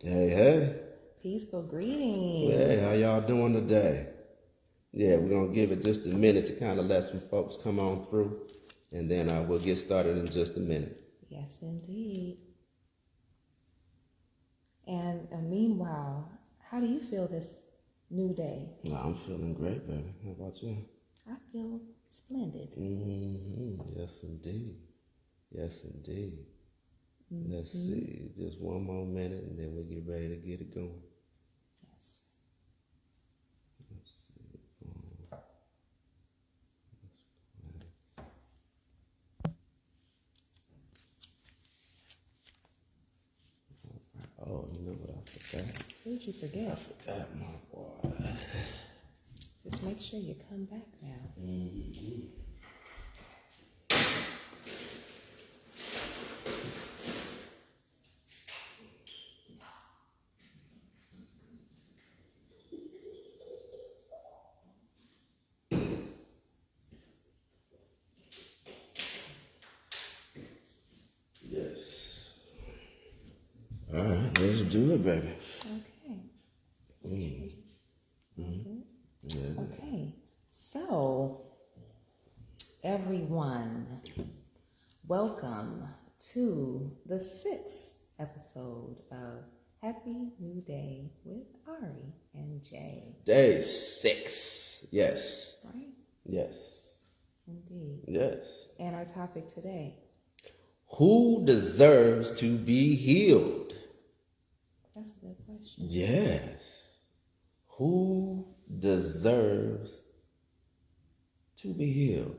Hey, hey. Peaceful Hey, how greetings. y'all doing today? Yeah, we're going to give it just a minute to kind of let some folks come on through, and then we'll get started in just a minute. Yes, indeed. And meanwhile, how do you feel this new day? No, I'm feeling great, baby. How about you? I feel splendid. Yes, indeed. Yes, indeed. Let's Mm-hmm. see. Just one more minute, and then we'll get ready to get it going. Yes. Let's see. Oh, you know what I forgot? What did you I forget? forgot my boy. Just make sure you come back now. Yes. All right, let's do it, baby. Okay. Mm. Mhm. Yeah. Okay. So, everyone, welcome to the 6th episode of Happy New Day with Ari and Jay. Day 6. Yes. Right? Yes. Indeed. Yes. And our topic today. Who deserves to be healed? That's a good question. Yes. Who deserves to be healed?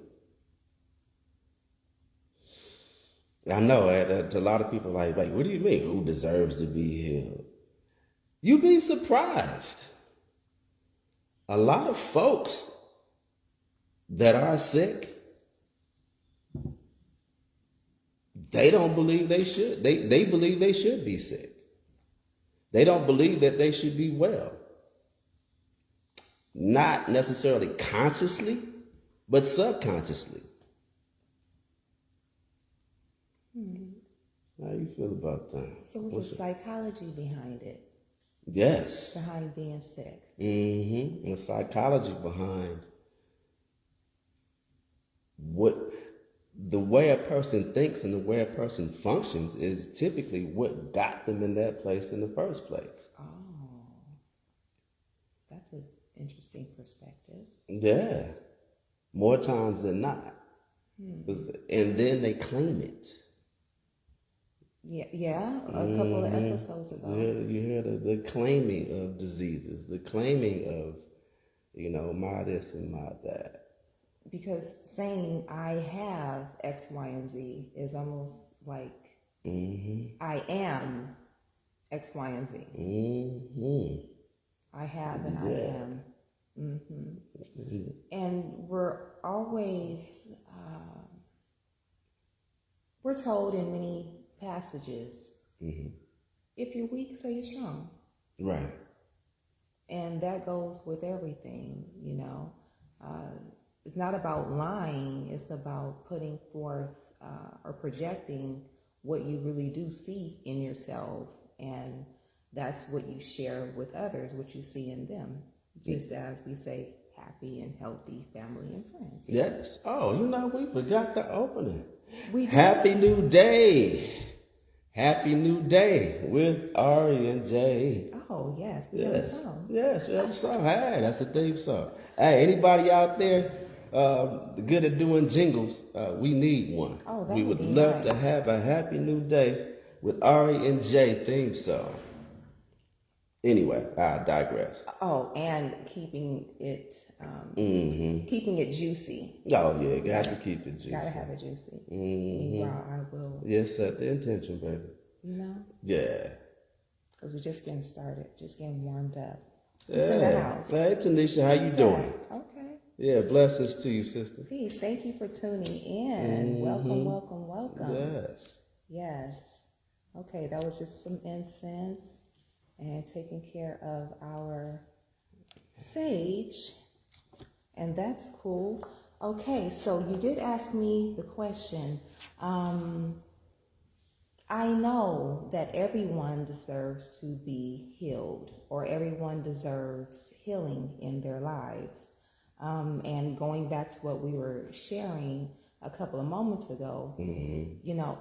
I know a lot of people like, what do you mean? Who deserves to be healed? You'd be surprised. A lot of folks that are sick, they don't believe they should. They believe they should be sick. They don't believe that they should be well. Not necessarily consciously, but subconsciously. How you feel about that? So what's the psychology behind it? Yes. Behind being sick? The psychology behind what the way a person thinks and the way a person functions is typically what got them in that place in the first place. Oh, that's an interesting perspective. Yeah. More times than not. And then they claim it. Yeah, a couple of episodes ago. You hear the claiming of diseases, the claiming of, my this and my that. Because saying I have X, Y, and Z is almost like I am X, Y, and Z. I have and I am. And we're always, we're told in many passages, if you're weak, say you're strong. Right. And that goes with everything, you know. It's not about lying, it's about putting forth or projecting what you really do see in yourself. And that's what you share with others, what you see in them. Just as we say, happy and healthy family and friends. Yes. Oh, we forgot the opening. We did? Happy New Day. Happy New Day with Ari and Jay. Oh, yes. We have a song. Yes, we have a song. Hey, that's the theme song. Hey, anybody out there good at doing jingles, we need one. Oh, that we would would be love to nice. have a Happy New Day with Ari and Jay theme song. Anyway, I digress. Oh, and keeping it juicy. Oh yeah, got to keep it juicy. Gotta have it juicy. Meanwhile, I will. Yes, set the intention, baby. You know? Yeah. Because we're just getting started, just getting warmed up. Yeah. It's in the house. Hey, Tanisha, how you doing? Okay. Yeah, blessings to you, sister. Peace. Thank you for tuning in. Welcome, welcome, welcome. Yes. Yes. Okay, that was just some incense and taking care of our sage. And that's cool. Okay, so you did ask me the question. I know that everyone deserves to be healed, or everyone deserves healing in their lives. And going back to what we were sharing a couple of moments ago, you know,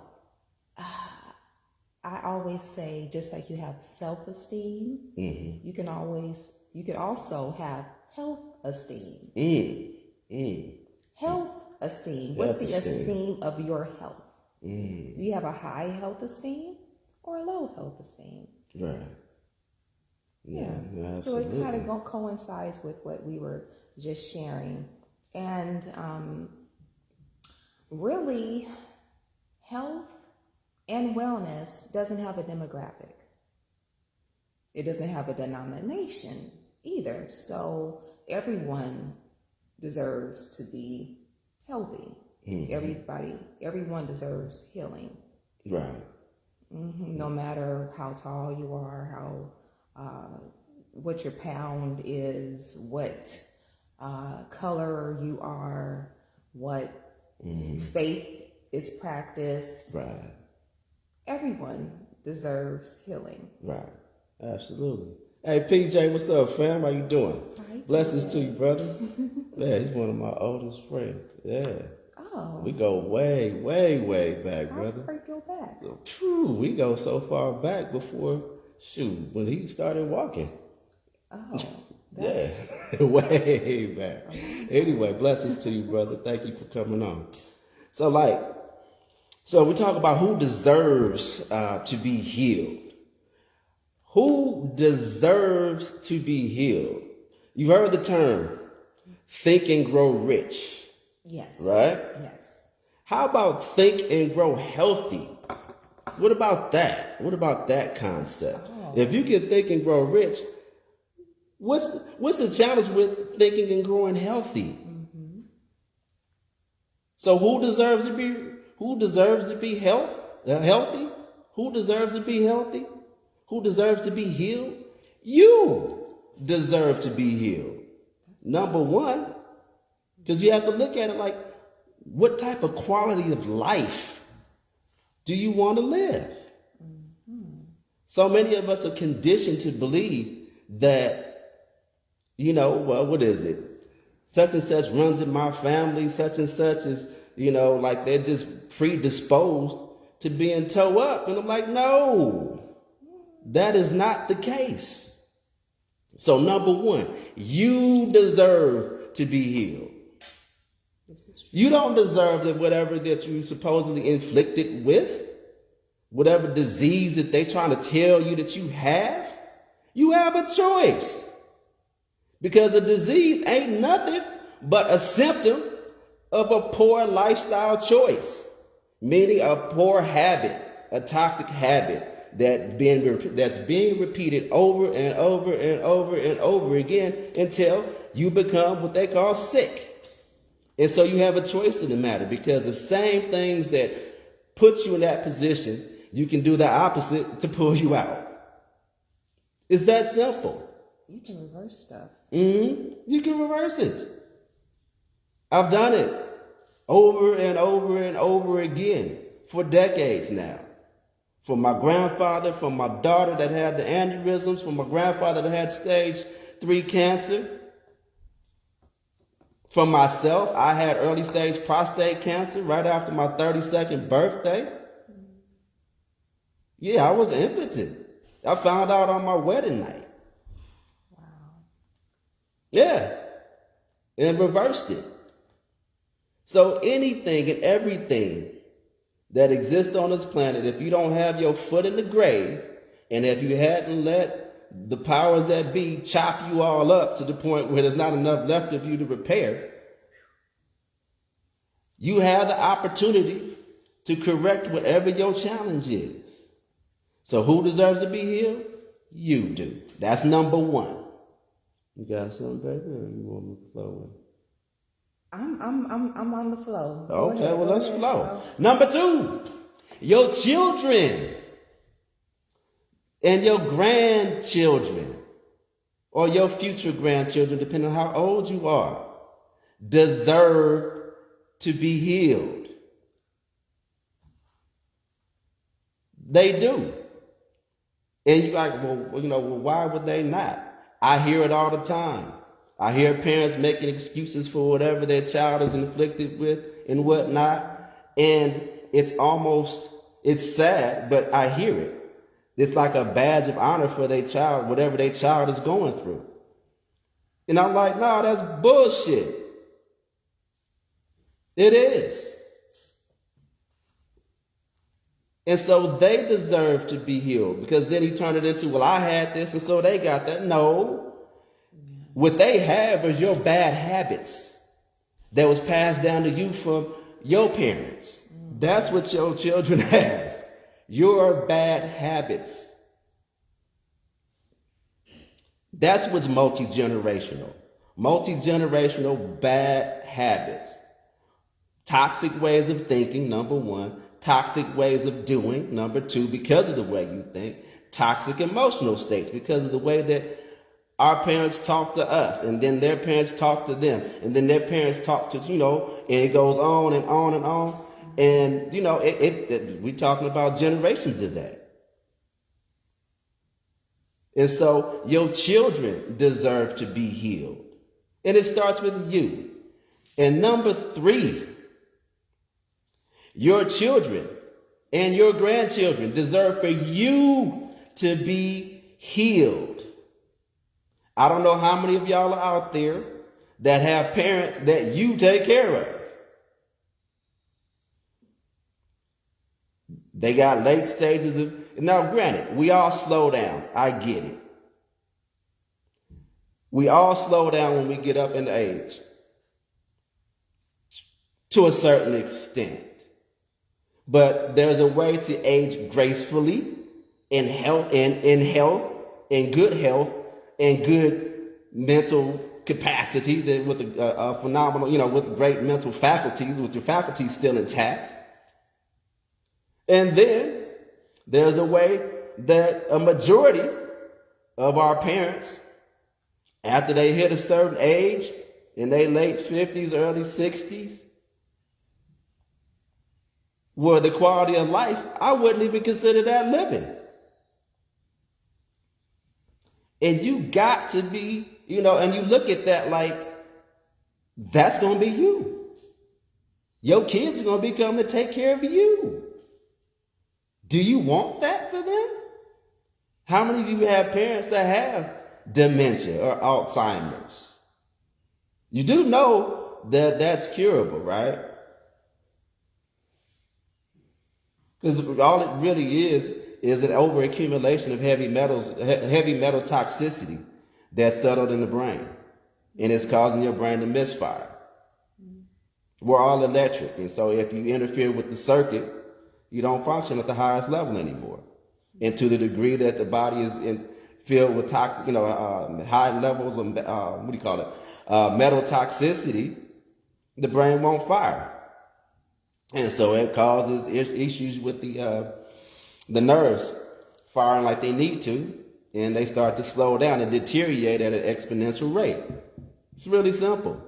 I always say, just like you have self-esteem, you can also have health esteem. Health esteem. What's the esteem of your health? Do you have a high health esteem or a low health esteem? Right. Yeah. So it Absolutely. kind of coincides with what we were just sharing. And really, health and wellness doesn't have a demographic. It doesn't have a denomination either. So everyone deserves to be healthy. Everyone deserves healing. Right. No matter how tall you are, what your pound is, what color you are, what faith is practiced. Right. Everyone deserves healing. Right. Absolutely. Hey, PJ, what's up, fam? How you doing? Hi, Blessings PJ. to you, brother. Yeah, he's one of my oldest friends. Yeah. Oh. We go way, way, way back, How brother. far go back? We go so far back before, when he started walking. Oh. Yeah, way back. Anyway, blessings to you, brother. Thank you for coming on. So we talk about who deserves to be healed. Who deserves to be healed? You've heard the term, think and grow rich. Yes. Right? Yes. How about think and grow healthy? What about that? What about that concept? If you can think and grow rich, what's the challenge with thinking and growing healthy? So who deserves to be healthy? Who deserves to be healthy? Who deserves to be healed? You deserve to be healed. Number one, because you have to look at it like, what type of quality of life do you want to live? So many of us are conditioned to believe that, what is it? Such and such runs in my family, such and such is, like they're just predisposed to being toe up. And I'm like, no, that is not the case. So number one, you deserve to be healed. You don't deserve that whatever that you supposedly inflicted with, whatever disease that they're trying to tell you that you have a choice. Because a disease ain't nothing but a symptom of a poor lifestyle choice, meaning a poor habit, a toxic habit that's being repeated over and over and over and over again until you become what they call sick. And so you have a choice in the matter, because the same things that put you in that position, you can do the opposite to pull you out. It's that simple. You can reverse stuff. You can reverse it. I've done it over and over and over again for decades now. For my grandfather, for my daughter that had the aneurysms, for my grandfather that had stage 3 cancer. For myself, I had early stage prostate cancer right after my 32nd birthday. Yeah, I was impotent. I found out on my wedding night. Wow. Yeah, and reversed it. So anything and everything that exists on this planet, if you don't have your foot in the grave, and if you hadn't let the powers that be chop you all up to the point where there's not enough left of you to repair, you have the opportunity to correct whatever your challenge is. So who deserves to be healed? You do. That's number one. You got something, baby, or you want me to flow with? I'm on the flow. Okay, well, let's flow. Number two, your children and your grandchildren, or your future grandchildren, depending on how old you are, deserve to be healed. They do. And you're like, well, why would they not? I hear it all the time. I hear parents making excuses for whatever their child is inflicted with and whatnot. And it's sad, but I hear it. It's like a badge of honor for their child, whatever their child is going through. And I'm like, no, that's bullshit. It is. And so they deserve to be healed, because then he turned it into, well, I had this and so they got that. No. What they have is your bad habits that was passed down to you from your parents. That's what your children have. Your bad habits. That's what's multi-generational. Multi-generational bad habits. Toxic ways of thinking, number one. Toxic ways of doing, number two, because of the way you think. Toxic emotional states, because of the way that our parents talk to us, and then their parents talk to them, and then their parents talk to, and it goes on and on and on. And, we're talking about generations of that. And so your children deserve to be healed. And it starts with you. And number three, your children and your grandchildren deserve for you to be healed. I don't know how many of y'all are out there that have parents that you take care of. They got late stages of, now granted, we all slow down. I get it. We all slow down when we get up in age. To a certain extent. But there's a way to age gracefully, in health, in good health, and good mental capacities, and with a phenomenal, with great mental faculties, with your faculties still intact. And then there's a way that a majority of our parents, after they hit a certain age, in their late 50s, early 60s, where the quality of life, I wouldn't even consider that living. And you got to be, and you look at that like, that's going to be you. Your kids are going to be coming to take care of you. Do you want that for them? How many of you have parents that have dementia or Alzheimer's? You do know that that's curable, right? Because all it really is an overaccumulation of heavy metal toxicity that's settled in the brain. And it's causing your brain to misfire. We're all electric. And so if you interfere with the circuit, you don't function at the highest level anymore. And to the degree that the body is filled with toxic, high levels of, metal toxicity, the brain won't fire. And so it causes issues with the nerves firing like they need to, and they start to slow down and deteriorate at an exponential rate. It's really simple.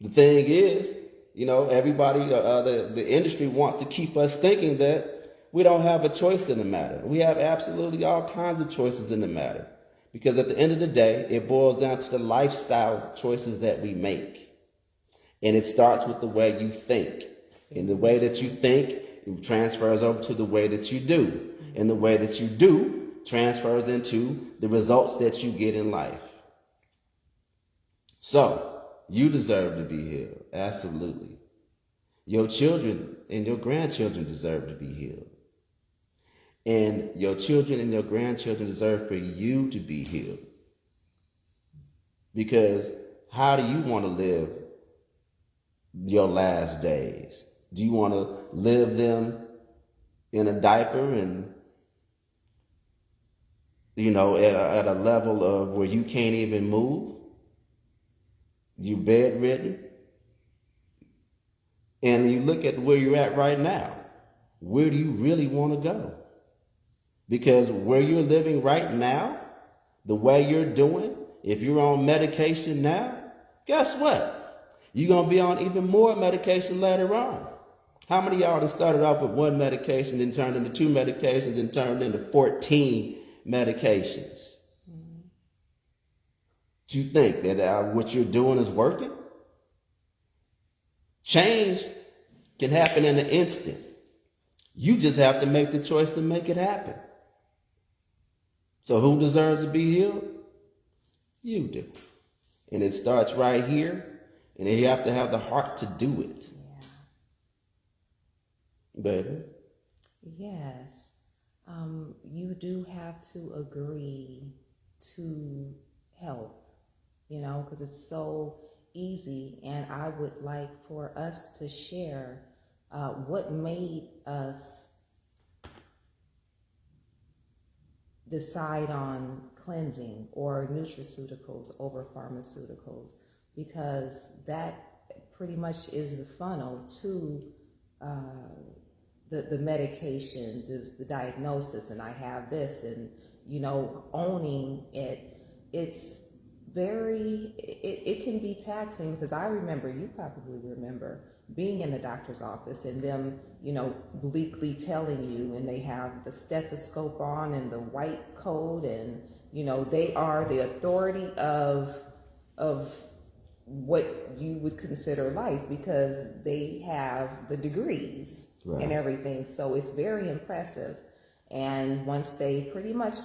The thing is, everybody, the industry wants to keep us thinking that we don't have a choice in the matter. We have absolutely all kinds of choices in the matter. Because at the end of the day, it boils down to the lifestyle choices that we make. And it starts with the way you think. And the way that you think, it transfers over to the way that you do. And the way that you do transfers into the results that you get in life. So, you deserve to be healed. Absolutely. Your children and your grandchildren deserve to be healed. And your children and your grandchildren deserve for you to be healed. Because how do you want to live your last days? Do you want to live them in a diaper and, at a level of where you can't even move? You bedridden? And you look at where you're at right now. Where do you really want to go? Because where you're living right now, the way you're doing, if you're on medication now, guess what? You're going to be on even more medication later on. How many of y'all that started off with one medication, then turned into 2 medications, then turned into 14 medications? Do you think that what you're doing is working? Change can happen in an instant. You just have to make the choice to make it happen. So who deserves to be healed? You do. And it starts right here, and you have to have the heart to do it. Yeah. Baby? Yes. You do have to agree to help, because it's so easy. And I would like for us to share what made us decide on cleansing or nutraceuticals over pharmaceuticals, because that pretty much is the funnel to the medications, is the diagnosis, and I have this, and owning it. It's very, it can be taxing, because I remember, you probably remember, being in the doctor's office and them, bleakly telling you, and they have the stethoscope on and the white coat, and, they are the authority of what you would consider life, because they have the degrees. Right. And everything. So it's very impressive. And once they pretty much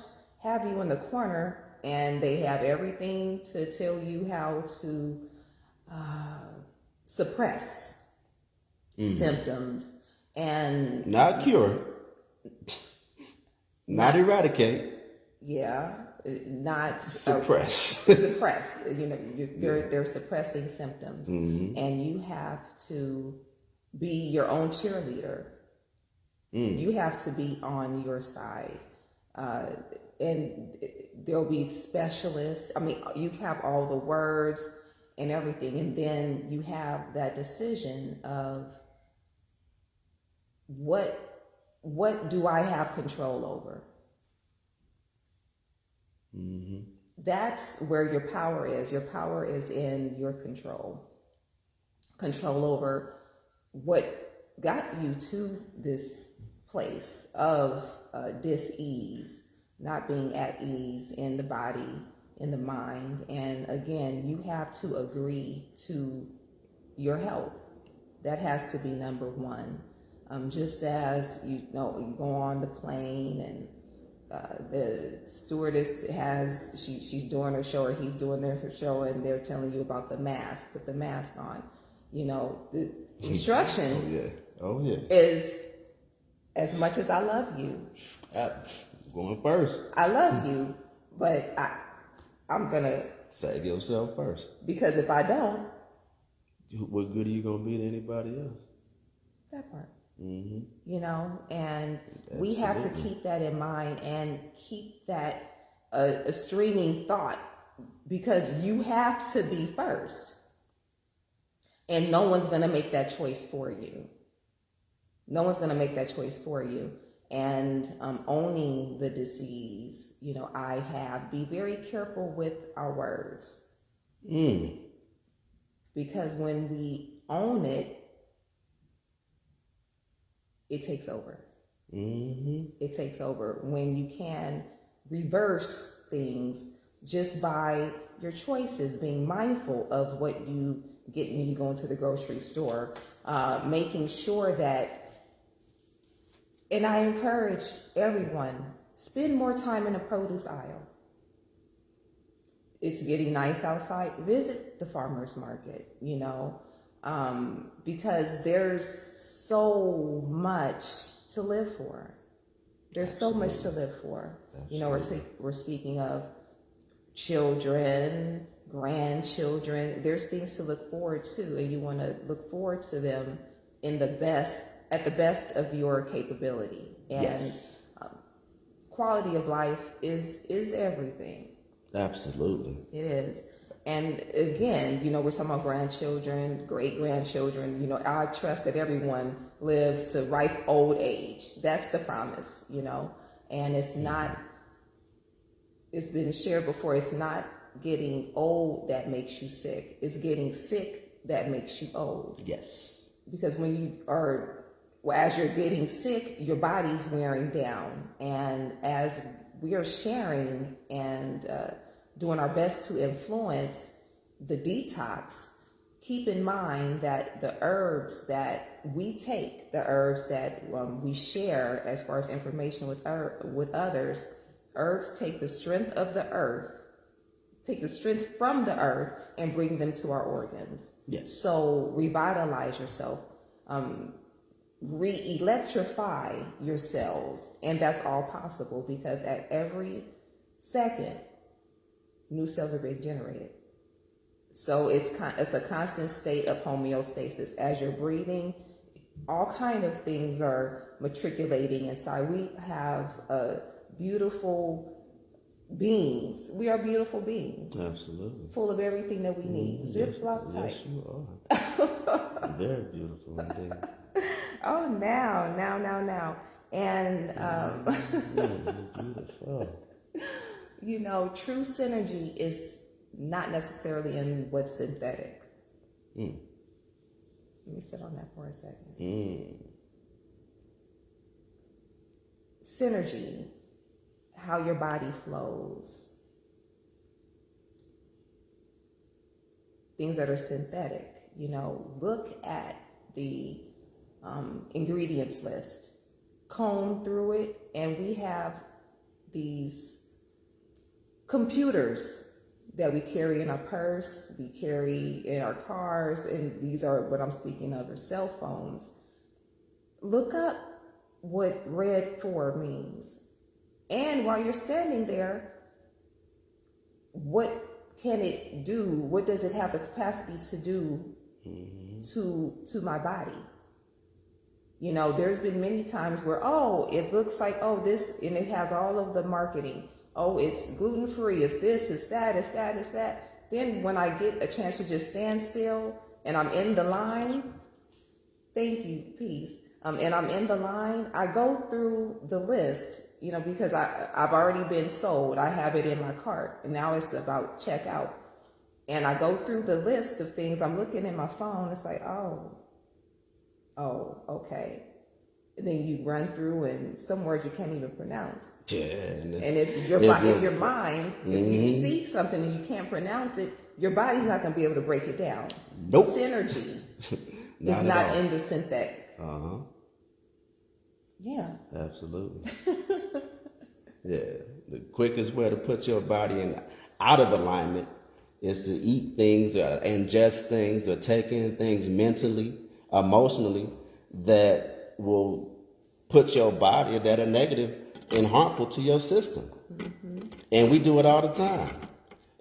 have you in the corner and they have everything to tell you how to suppress symptoms and not cure, not eradicate. Yeah, not suppress. Suppress. They're suppressing symptoms, and you have to be your own cheerleader. You have to be on your side, and there'll be specialists. I mean, you have all the words and everything, and then you have that decision of what do I have control over? That's where your power is. Your power is in your control over what got you to this place of dis-ease, not being at ease in the body, in the mind. And again, you have to agree to your health. That has to be number one. Just as you go on the plane and the stewardess she's doing her show, or he's doing her show, and they're telling you about the mask. Put the mask on. The instruction is, as much as I love you, going first. I love you, but I'm gonna save yourself first. Because if I don't, what good are you gonna be to anybody else? That part. Mm-hmm. And Absolutely. We have to keep that in mind and keep that a streaming thought, because you have to be first. And no one's going to make that choice for you. No one's going to make that choice for you. And owning the disease, be very careful with our words. Because when we own it, it takes over. It takes over when you can reverse things just by your choices, being mindful of what you get when you go into the grocery store, making sure that, and I encourage everyone, spend more time in the produce aisle. It's getting nice outside. Visit the farmer's market, because there's so much to live for. There's Absolutely. So much to live for. Absolutely. We're speaking of children, grandchildren. There's things to look forward to, and you want to look forward to them at the best of your capability. And yes. Quality of life is everything. Absolutely. It is. And again, we're talking about grandchildren, great-grandchildren. I trust that everyone lives to ripe old age. That's the promise, And it's not, it's been shared before, it's not getting old that makes you sick. It's getting sick that makes you old. Yes. Because when you are as you're getting sick, your body's wearing down. And as we are sharing and doing our best to influence the detox, keep in mind that the herbs that we take, the herbs that we share as far as information with others, herbs take the strength of the earth, take the strength from the earth and bring them to our organs. Yes. So revitalize yourself, re-electrify your cells, and that's all possible because at every second, new cells are being generated. So it's a constant state of homeostasis. As you're breathing, all kind of things are matriculating inside. We have beautiful beings. We are beautiful beings. Absolutely. Full of everything that we need. Ziploc tight. Yes, you are. Very beautiful indeed. Oh, now. And, Beautiful. you know, true synergy is not necessarily in what's synthetic. Let me sit on that for a second. Synergy, how your body flows. Things that are synthetic, you know, look at the ingredients list, comb through it, and we have these computers that we carry in our purse, we carry in our cars, and these are what I'm speaking of, are cell phones. Look up what red 4 means. And while you're standing there, what can it do? What does it have the capacity to do to my body? You know, there's been many times where, it looks like, this, and it has all of the marketing. It's gluten-free, it's this, it's that, it's that, it's that. Then when I get a chance to just stand still and I'm in the line, thank you, peace. And I'm in the line, I go through the list, you know, because I've already been sold. I have it in my cart, and now it's about checkout. And I go through the list of things. I'm looking at my phone. It's like, okay. And then you run through, and some words you can't even pronounce. Yeah. And if your mind, if you see something and you can't pronounce it, your body's not going to be able to break it down. Nope. Synergy is not in the synthetic. Yeah. Absolutely. Yeah. The quickest way to put your body out of alignment is to eat things or ingest things or take in things mentally, emotionally, that will put your body that are negative and harmful to your system. And we do it all the time.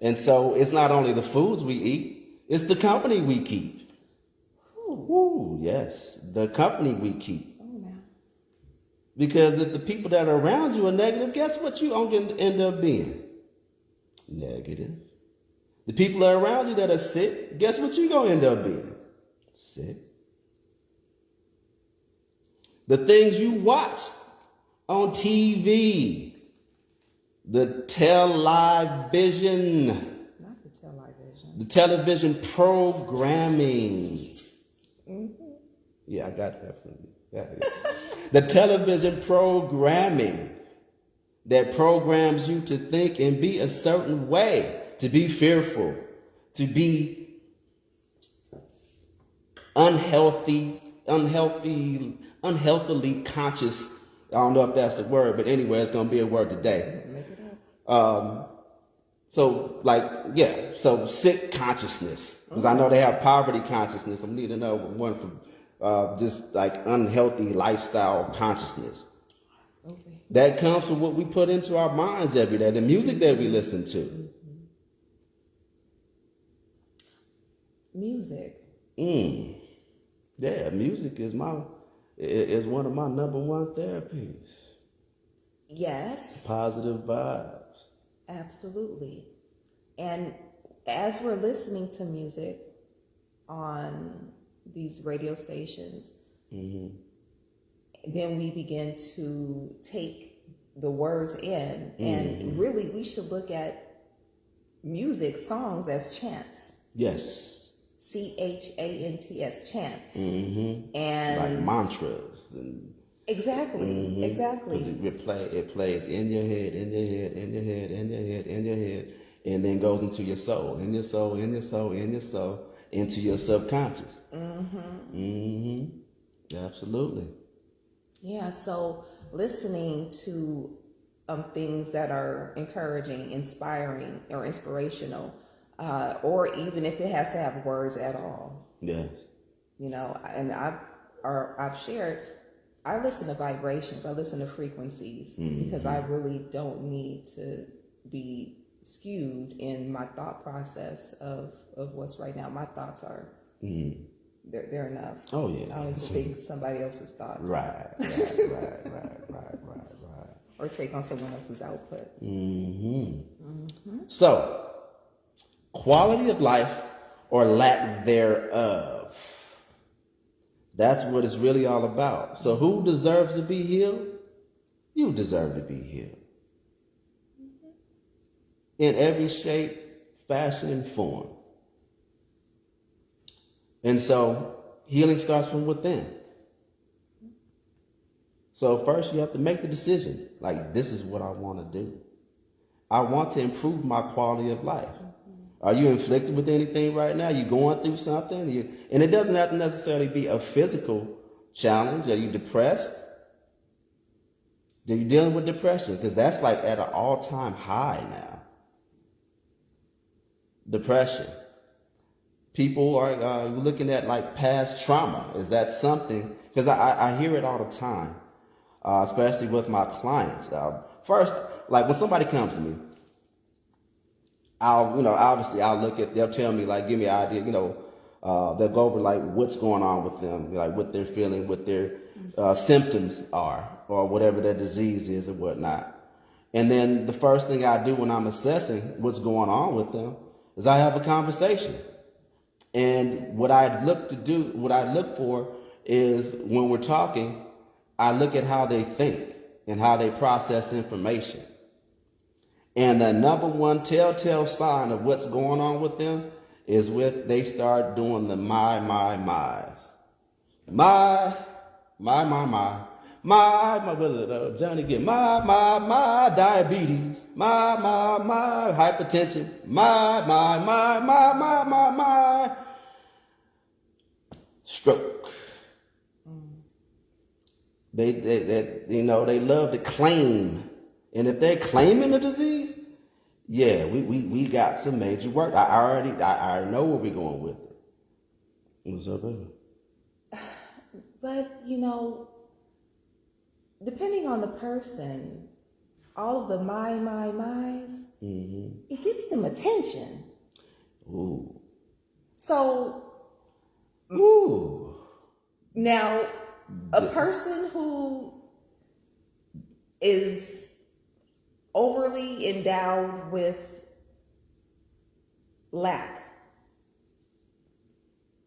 And so it's not only the foods we eat, it's the company we keep. Ooh, yes, the company we keep. Because if the people that are around you are negative, guess what you're going to end up being? Negative. The people that are around you that are sick, guess what you're going to end up being? Sick. The things you watch on TV, the television, Not the television. the television programming. Yeah, I got that from you. The television programming that programs you to think and be a certain way, to be fearful, to be unhealthily conscious. I don't know if that's a word, but anyway, it's going to be a word today. Make it up. So sick consciousness. Because I know they have poverty consciousness. I need to know one for just like unhealthy lifestyle consciousness. Okay. That comes from what we put into our minds every day, the music that we listen to. Music. Yeah, music is one of my number one therapies. Yes. Positive vibes. Absolutely. And as we're listening to music on these radio stations, then we begin to take the words in. And really, we should look at music, songs as chants. Yes. chants, chants, Mm-hmm. and Like mantras. And, exactly, exactly. It plays in your head, in your head, in your head, in your head, in your head, and then goes into your soul, in your soul, in your soul, in your soul, into your subconscious. Mm-hmm. Mm-hmm. Absolutely. Yeah, so listening to things that are encouraging, inspiring, or inspirational, or even if it has to have words at all, Yes. you know, and I've shared, I listen to vibrations, I listen to frequencies because I really don't need to be skewed in my thought process of what's right now. My thoughts are they're enough. Oh yeah. I always think somebody else's thoughts. Right. Or take on someone else's output. So, quality of life or lack thereof. That's what it's really all about. So, who deserves to be healed? You deserve to be healed. In every shape, fashion, and form. And so, healing starts from within. So, first, you have to make the decision like, this is what I want to do. I want to improve my quality of life. Are you inflicted with anything right now? You going through something? And it doesn't have to necessarily be a physical challenge. Are you depressed? Are you dealing with depression? Because that's like at an all-time high now. Depression. People are looking at like past trauma. Is that something? Because I hear it all the time, especially with my clients. First, like when somebody comes to me, obviously they'll tell me, like, give me an idea, they'll go over like what's going on with them, like what they're feeling, what their symptoms are, or whatever their disease is or whatnot. And then the first thing I do when I'm assessing what's going on with them is I have a conversation. And what I look for is when we're talking, I look at how they think and how they process information. And the number one telltale sign of what's going on with them is they start doing the my's. My, Johnny get my diabetes, my hypertension, my stroke. They love to claim. And if they're claiming the disease, yeah, we got some major work. I already know where we're going with it. What's up, baby? But depending on the person, all of the my's, it gets them attention. Ooh. So, now a person who is overly endowed with lack,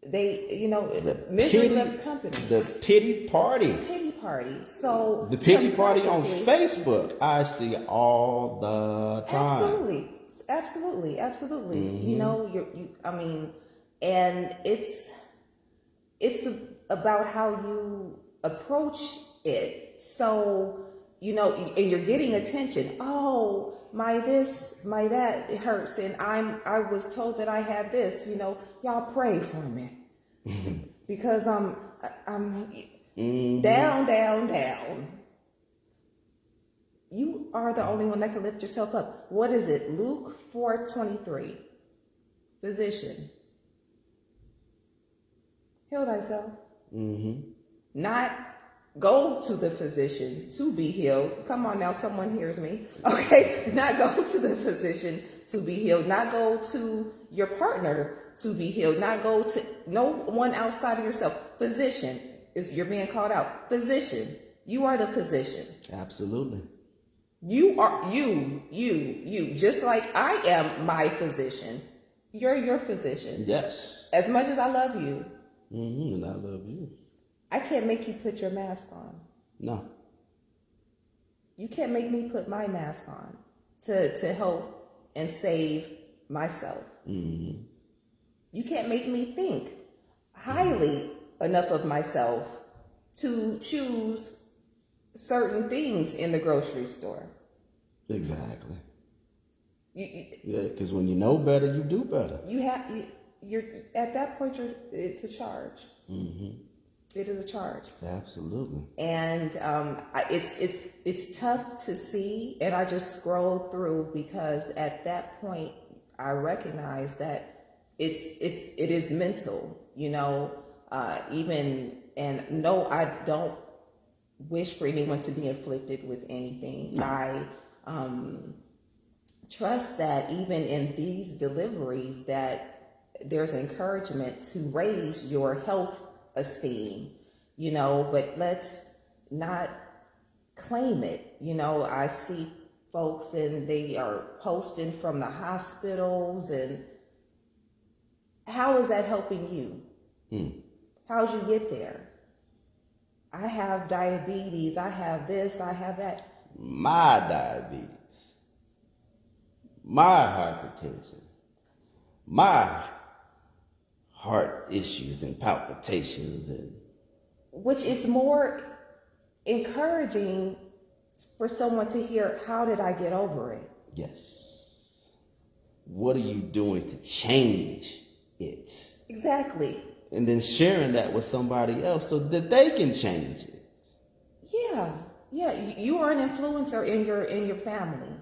misery loves company. The pity party. So the pity party on Facebook, I see all the time. Absolutely. And it's about how you approach it. So, and you're getting attention. Oh, my this, my that, it hurts. And I was told that I had this, y'all pray for me. Because I'm down. You are the only one that can lift yourself up. What is it? Luke 4:23. Physician, heal thyself. Not go to the physician to be healed. Come on now, someone hears me. Okay, not go to the physician to be healed. Not go to your partner to be healed. Not go to no one outside of yourself. Physician, you're being called out. Physician, you are the physician. Absolutely. You are you. Just like I am my physician, you're your physician. Yes. As much as I love you, and I love you, I can't make you put your mask on. No. You can't make me put my mask on to help and save myself. You can't make me think highly enough of myself to choose certain things in the grocery store. Exactly. You, Yeah, because when you know better, you do better. you're at that point. It's a charge. Mm-hmm. It is a charge. Absolutely. And it's tough to see, and I just scroll through because at that point I recognize that it is mental, you know. Even and no, I don't wish for anyone to be inflicted with anything. No. I trust that even in these deliveries that there's encouragement to raise your health esteem, you know, but let's not claim it. You know, I see folks and they are posting from the hospitals, and how is that helping you? How'd you get there? I have diabetes, I have this, I have that. My diabetes, my hypertension, my heart issues and palpitations, and Which is more encouraging for someone to hear, how did I get over it? yes, what are you doing to change it? Exactly. And then sharing that with somebody else so that they can change it. Yeah. You are an influencer in your family.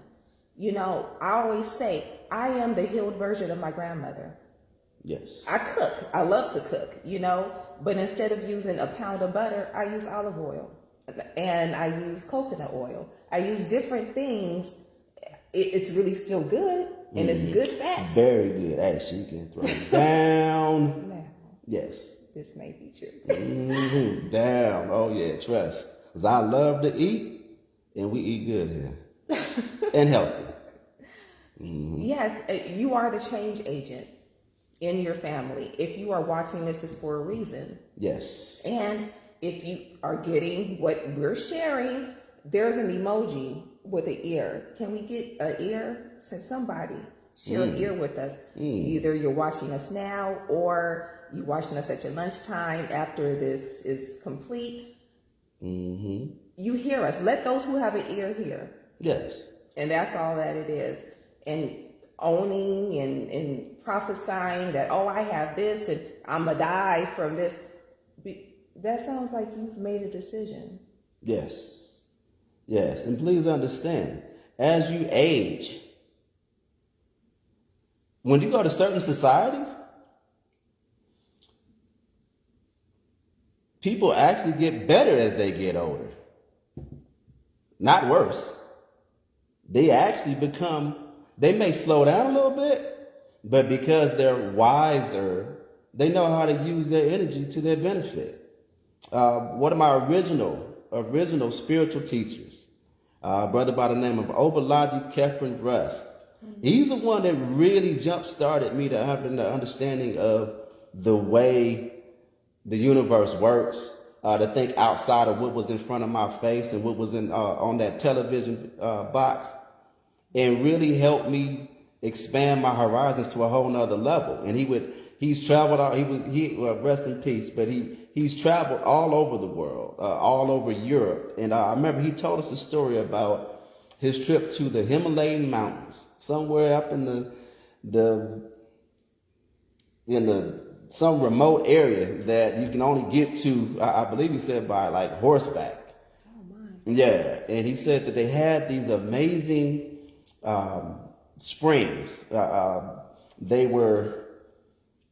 You know, I always say I am the healed version of my grandmother. Yes. I cook. I love to cook, you know, but instead of using a pound of butter, I use olive oil and I use coconut oil. I use different things. It's really still good, and it's good fats. Very good. Actually, you can throw it down. Now, Yes. this may be true. Down. Oh, yeah, trust. Because I love to eat, and we eat good here. And healthy. Yes, you are the change agent in your family. If you are watching this, it's for a reason. Yes. And if you are getting what we're sharing, there's an emoji with an ear. Can we get an ear? Since somebody share an ear with us. Either you're watching us now or you're watching us at your lunchtime after this is complete. You hear us. Let those who have an ear hear. Yes. And that's all that it is. And owning and prophesying that, oh, I have this and I'm going to die from this. That sounds like you've made a decision. Yes. Yes. And please understand, as you age, when you go to certain societies, people actually get better as they get older. Not worse. They actually they may slow down a little bit, but because they're wiser, they know how to use their energy to their benefit. One of my original spiritual teachers, a brother by the name of Obalaji Kefren Rust, he's the one that really jump-started me to have the understanding of the way the universe works, to think outside of what was in front of my face and what was on that television box, and really helped me expand my horizons to a whole nother level. And he's traveled out, rest in peace, but he's traveled all over the world, all over Europe. And I remember he told us a story about his trip to the Himalayan mountains, somewhere up in some remote area that you can only get to, I believe he said, by like horseback. Oh my. Yeah, and he said that they had these amazing springs. They were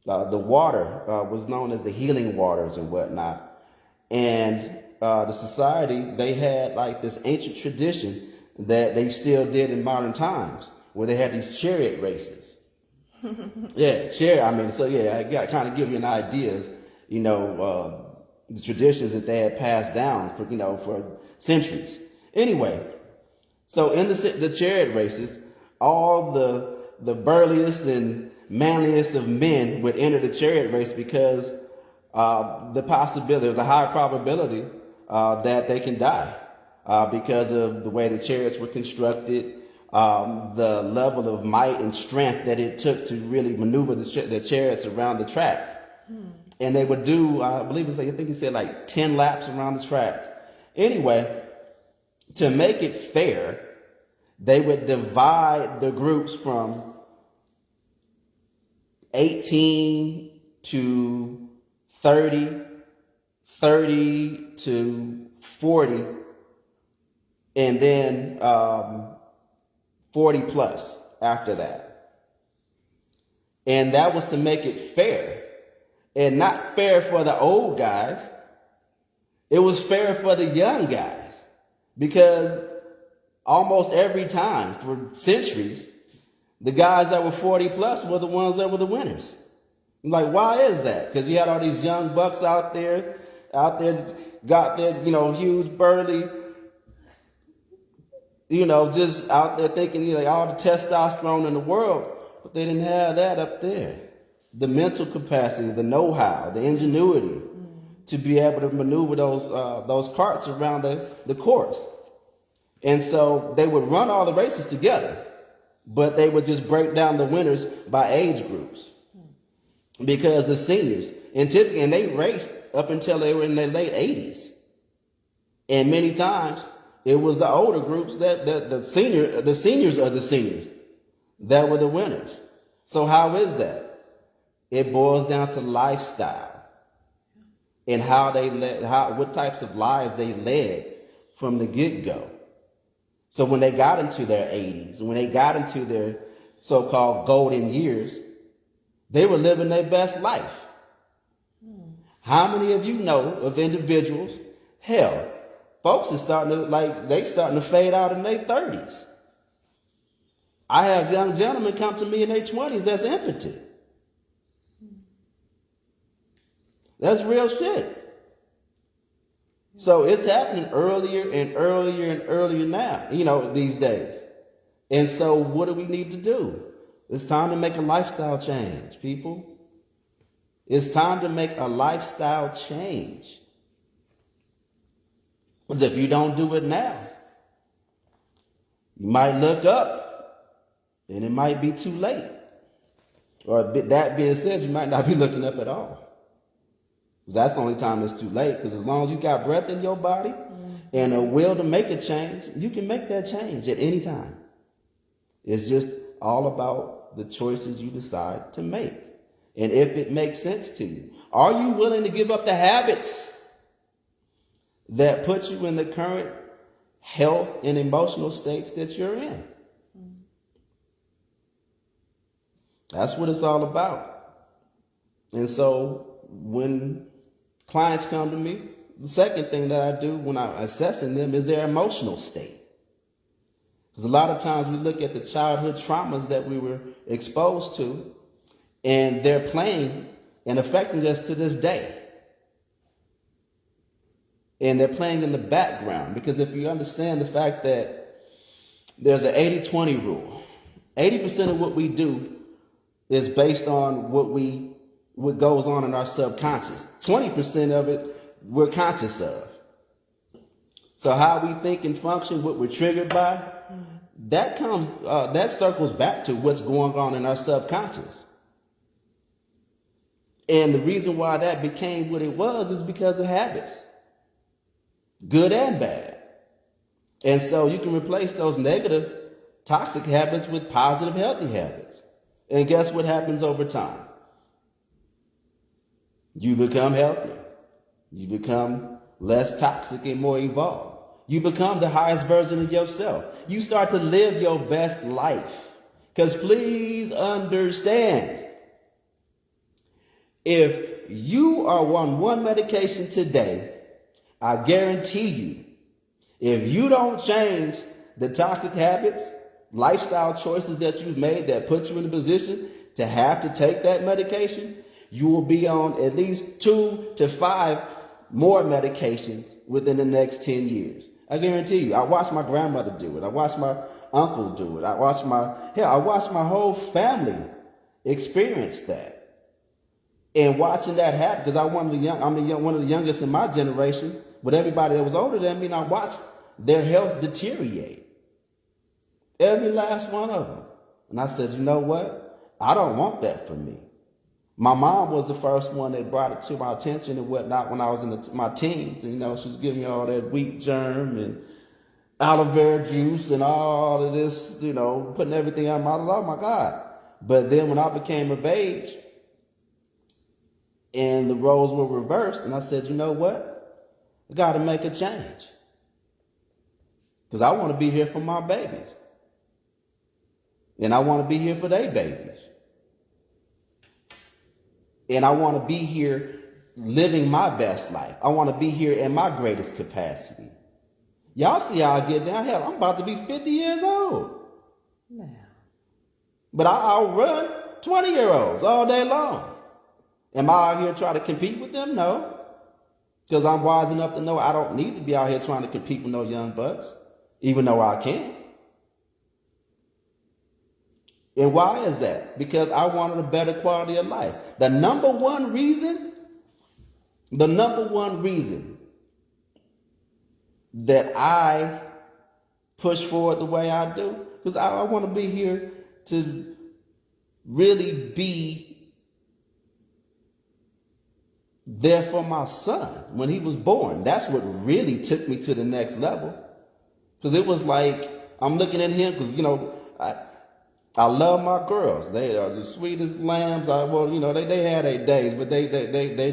the water was known as the healing waters and whatnot. And the society, they had like this ancient tradition that they still did in modern times, where they had these chariot races. I got to kind of give you an idea of, the traditions that they had passed down for centuries. Anyway, so in the chariot races, all the burliest and manliest of men would enter the chariot race because there's a high probability that they can die because of the way the chariots were constructed, the level of might and strength that it took to really maneuver the chariots around the track. And they would do, I believe it's like, I think he said like 10 laps around the track. Anyway, to make it fair, they would divide the groups from 18 to 30, 30 to 40, and then 40 plus after that. And that was to make it fair. And not fair for the old guys. It was fair for the young guys. Because almost every time, for centuries, the guys that were 40 plus were the ones that were the winners. I'm like, why is that? Because you had all these young bucks out there, got their, huge burly, just out there thinking, all the testosterone in the world, but they didn't have that up there. The mental capacity, the know-how, the ingenuity to be able to maneuver those carts around the course. And so they would run all the races together, but they would just break down the winners by age groups. Because the seniors, and they raced up until they were in their late 80s. And many times it was the older groups the seniors of the seniors that were the winners. So how is that? It boils down to lifestyle and what types of lives they led from the get-go. So when they got into their 80s, when they got into their so-called golden years, they were living their best life. How many of you know of individuals, folks are starting to fade out in their 30s. I have young gentlemen come to me in their 20s that's impotent. That's real shit. So it's happening earlier and earlier and earlier now, these days. And so what do we need to do? It's time to make a lifestyle change, people. It's time to make a lifestyle change. Because if you don't do it now, you might look up and it might be too late. Or that being said, you might not be looking up at all. That's the only time it's too late, because as long as you got breath in your body and a will to make a change, you can make that change at any time. It's just all about the choices you decide to make. And if it makes sense to you. Are you willing to give up the habits that put you in the current health and emotional states that you're in? That's what it's all about. And so when clients come to me, the second thing that I do when I'm assessing them is their emotional state. Because a lot of times we look at the childhood traumas that we were exposed to, and they're playing and affecting us to this day. And they're playing in the background, because if you understand the fact that there's an 80-20 rule, 80% of what we do is based on what goes on in our subconscious. 20% of it we're conscious of. So how we think and function, what we're triggered by, that circles back to what's going on in our subconscious. And the reason why that became what it was is because of habits, good and bad. And so you can replace those negative, toxic habits with positive, healthy habits. And guess what happens over time? You become healthier. You become less toxic and more evolved. You become the highest version of yourself. You start to live your best life. Because please understand, if you are on one medication today, I guarantee you, if you don't change the toxic habits, lifestyle choices that you've made that put you in a position to have to take that medication, you will be on at least 2 to 5 more medications within the next 10 years. I guarantee you. I watched my grandmother do it. I watched my uncle do it. I watched my whole family experience that. And watching that happen, because I'm one of the youngest in my generation, but everybody that was older than me, and I watched their health deteriorate. Every last one of them. And I said, you know what? I don't want that for me. My mom was the first one that brought it to my attention and whatnot when I was in my teens. And, she was giving me all that wheat germ and aloe vera juice and all of this, putting everything on my, oh my God. But then when I became of age and the roles were reversed, and I said, you know what? I got to make a change. Because I want to be here for my babies. And I want to be here for their babies. And I want to be here living my best life. I want to be here in my greatest capacity. Y'all see how I get down. Hell, I'm about to be 50 years old. Now. But I'll run 20-year-olds all day long. Am I out here trying to compete with them? No. Because I'm wise enough to know I don't need to be out here trying to compete with no young bucks, even though I can. And why is that? Because I wanted a better quality of life. The number one reason that I push forward the way I do, because I want to be here to really be there for my son when he was born. That's what really took me to the next level. Because it was like, I'm looking at him, because, I love my girls. They are the sweetest lambs. They had their days, but they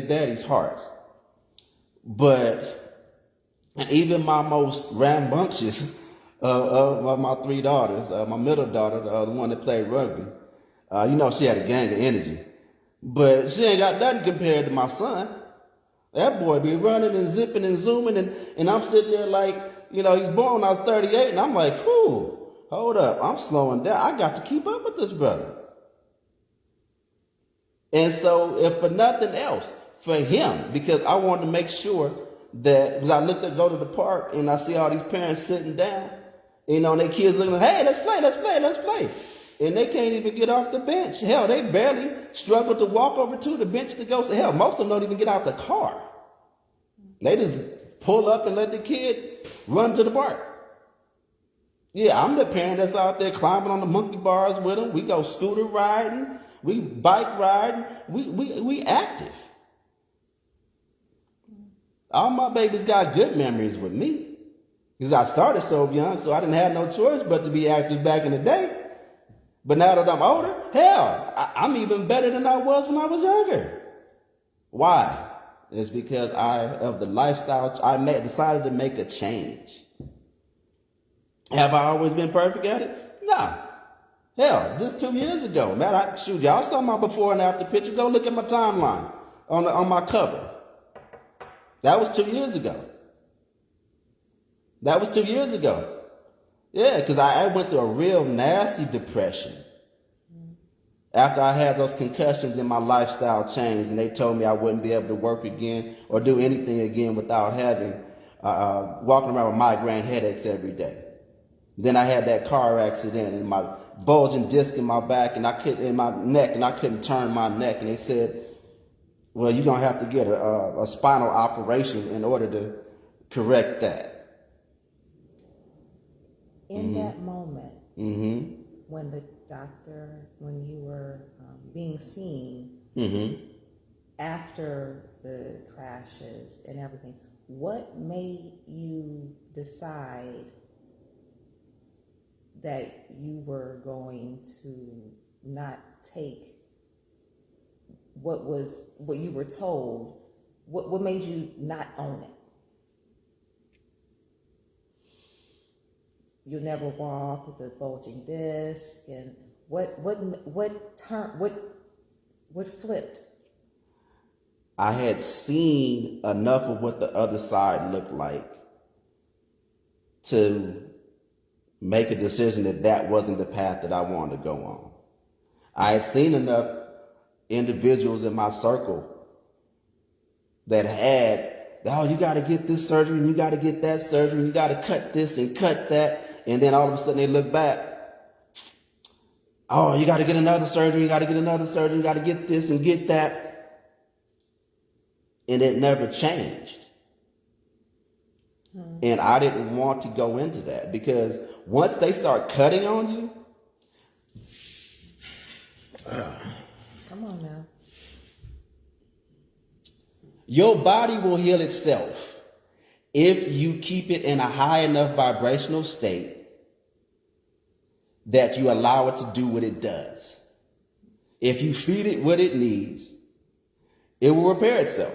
daddy's hearts. But even my most rambunctious of my three daughters, my middle daughter, the one that played rugby, she had a gang of energy. But she ain't got nothing compared to my son. That boy be running and zipping and zooming, and I'm sitting there like, he's born when I was 38, and I'm like, whew. Hold up, I'm slowing down. I got to keep up with this brother. And so, if for nothing else, for him, because I wanted to make sure that, because I go to the park and I see all these parents sitting down, and their kids looking like, hey, let's play. And they can't even get off the bench. Hell, they barely struggle to walk over to the bench to go. So hell, most of them don't even get out the car. They just pull up and let the kid run to the park. Yeah, I'm the parent that's out there climbing on the monkey bars with them. We go scooter riding. We bike riding. We active. All my babies got good memories with me. Because I started so young, so I didn't have no choice but to be active back in the day. But now that I'm older, hell, I'm even better than I was when I was younger. Why? It's because of the lifestyle. I decided to make a change. Have I always been perfect at it? No. Hell, just 2 years ago, man, y'all saw my before and after picture. Go look at my timeline on my cover. That was 2 years ago. Yeah, because I went through a real nasty depression after I had those concussions and my lifestyle changed, and they told me I wouldn't be able to work again or do anything again without having walking around with migraine headaches every day. Then I had that car accident and my bulging disc in my back and in my neck, and I couldn't turn my neck. And they said, well, you're going to have to get a spinal operation in order to correct that. In that moment, when the doctor, when you were being seen after the crashes and everything, what made you decide that you were going to not take what you were told? What made you not own it? You'll never walk with a bulging disc, and what flipped? I had seen enough of what the other side looked like to make a decision that wasn't the path that I wanted to go on. I had seen enough individuals in my circle that you got to get this surgery and you got to get that surgery and you got to cut this and cut that. And then all of a sudden they look back. Oh, you got to get another surgery. You got to get another surgery. You got to get this and get that. And it never changed. And I didn't want to go into that because once they start cutting on you, Come on now. your body will heal itself if you keep it in a high enough vibrational state that you allow it to do what it does. If you feed it what it needs, it will repair itself.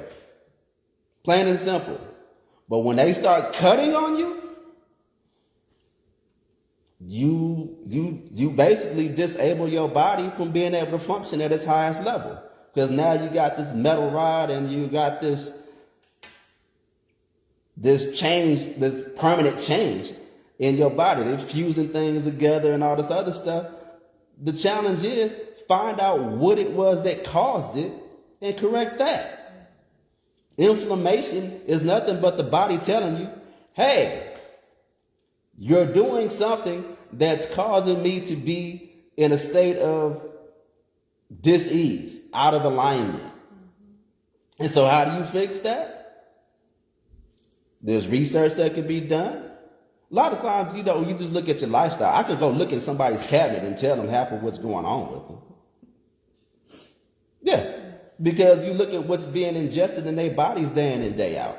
Plain and simple. But when they start cutting on you, you basically disable your body from being able to function at its highest level. Because now you got this metal rod and you got this change, this permanent change in your body. They're fusing things together and all this other stuff. The challenge is find out what it was that caused it and correct that. Inflammation is nothing but the body telling you, hey, you're doing something that's causing me to be in a state of dis-ease, out of alignment. And so how do you fix that? There's research that can be done. A lot of times, you just look at your lifestyle. I could go look at somebody's cabinet and tell them half of what's going on with them. Yeah, because you look at what's being ingested in their bodies day in and day out.